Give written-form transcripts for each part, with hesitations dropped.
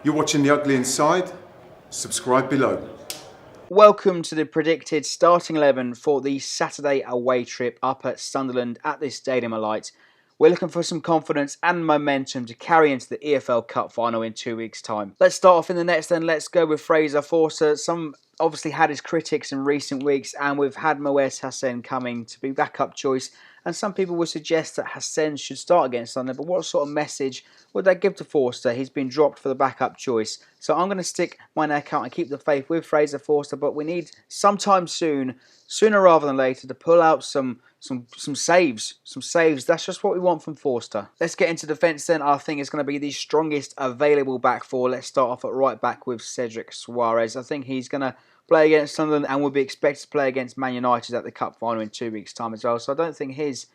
You're watching The Ugly Inside. Subscribe below. Welcome to the predicted starting 11 for the Saturday away trip up at Sunderland at this Stadium of Light. We're looking for some confidence and momentum to carry into the EFL Cup final in 2 weeks' time. Let's start off in the nets then. Let's go with Fraser Forster. Some obviously had his critics in recent weeks, and we've had Moez Hassan coming to be backup choice. And some people would suggest that Hassan should start against Sunderland, but what sort of message would that give to Forster? He's been dropped for the backup choice. So I'm going to stick my neck out and keep the faith with Fraser Forster, but we need sometime soon, sooner rather than later, to pull out some saves. That's just what we want from Forster. Let's get into defence then. I think it's going to be the strongest available back four. Let's start off at right back with Cedric Suarez. I think he's going to play against Sunderland and will be expected to play against Man United at the Cup final in 2 weeks' time as well. So I don't think his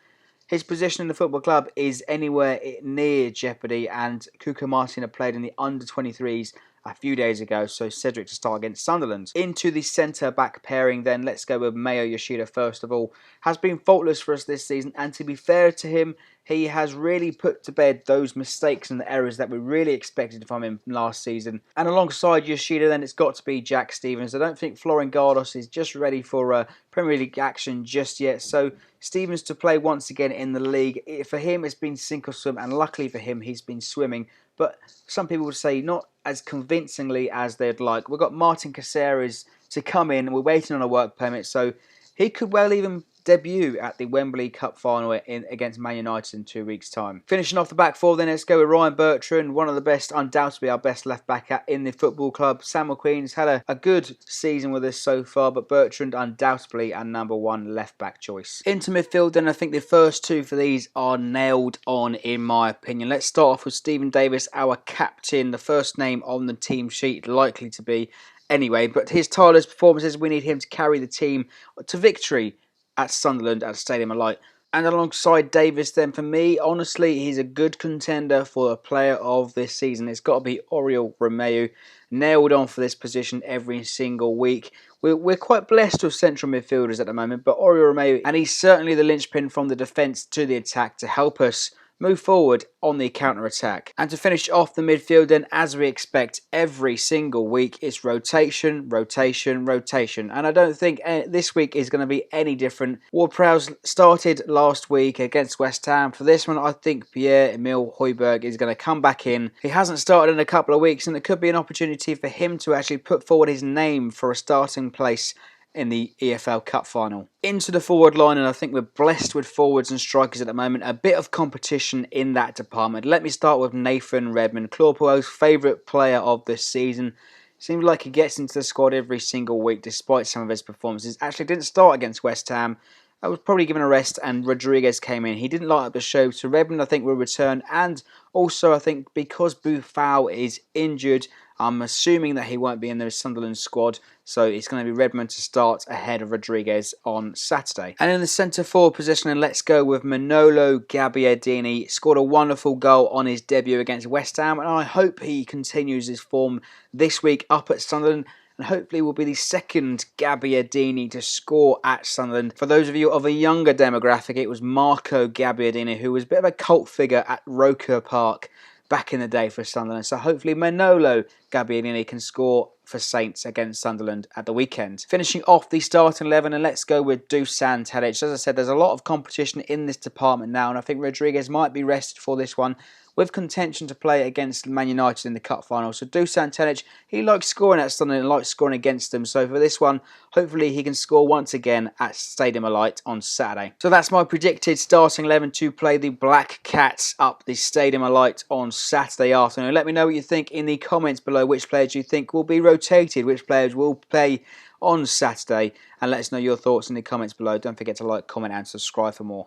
position in the football club is anywhere near jeopardy. And Kuka Martina played in the under-23s a few days ago, so Cedric to start against Sunderland. Into the centre-back pairing then, let's go with Mayo Yoshida first of all. Has been faultless for us this season, and to be fair to him, he has really put to bed those mistakes and the errors that we really expected from him last season. And alongside Yoshida then, it's got to be Jack Stevens. I don't think Florin Gardos is just ready for Premier League action just yet, so Stevens to play once again in the league. For him, it's been sink or swim, and luckily for him, he's been swimming. But some people would say not as convincingly as they'd like. We've got Martin Caceres to come in, and we're waiting on a work permit, so he could well even debut at the Wembley Cup final against Man United in 2 weeks' time. Finishing off the back four, then let's go with Ryan Bertrand, one of the best, undoubtedly our best left back in the football club. Sam McQueen's had a good season with us so far, but Bertrand undoubtedly our number one left back choice. Into midfield, then I think the first two for these are nailed on in my opinion. Let's start off with Stephen Davis, our captain, the first name on the team sheet, likely to be anyway, but his tireless performances, we need him to carry the team to victory at Sunderland at Stadium of Light. And alongside Davis then, for me, honestly, he's a good contender for a player of this season. It's got to be Oriol Romeu, nailed on for this position every single week. We're quite blessed with central midfielders at the moment, but Oriol Romeu, and he's certainly the linchpin from the defence to the attack to help us move forward on the counter-attack. And to finish off the midfield then, as we expect every single week, it's rotation. And I don't think this week is going to be any different. Ward-Prowse started last week against West Ham. For this one, I think Pierre-Emile Højbjerg is going to come back in. He hasn't started in a couple of weeks, and it could be an opportunity for him to actually put forward his name for a starting place in the EFL Cup final. Into the forward line, and I think we're blessed with forwards and strikers at the moment. A bit of competition in that department. Let me start with Nathan Redmond, Claude Puel's favourite player of this season. Seems like he gets into the squad every single week despite some of his performances. Actually didn't start against West Ham. I was probably given a rest, and Rodriguez came in. He didn't light up the show, so Redmond I think will return. And also I think because Boufal is injured, I'm assuming that he won't be in the Sunderland squad, so it's going to be Redmond to start ahead of Rodriguez on Saturday. And in the centre forward position, and let's go with Manolo Gabbiadini. Scored a wonderful goal on his debut against West Ham, and I hope he continues his form this week up at Sunderland. And hopefully will be the second Gabbiadini to score at Sunderland. For those of you of a younger demographic, it was Marco Gabbiadini, who was a bit of a cult figure at Roker Park back in the day for Sunderland. So hopefully Manolo Gabbiadini can score for Saints against Sunderland at the weekend. Finishing off the starting 11, and let's go with Dusan Tadic. As I said, there's a lot of competition in this department now, and I think Rodriguez might be rested for this one, with contention to play against Man United in the Cup final. So Dusan Tadic, he likes scoring at Sunderland and likes scoring against them. So for this one, hopefully he can score once again at Stadium of Light on Saturday. So that's my predicted starting 11 to play the Black Cats up the Stadium of Light on Saturday afternoon. Let me know what you think in the comments below. Which players you think will be rotated, which players will play on Saturday, and let us know your thoughts in the comments below. Don't forget to like, comment and subscribe for more.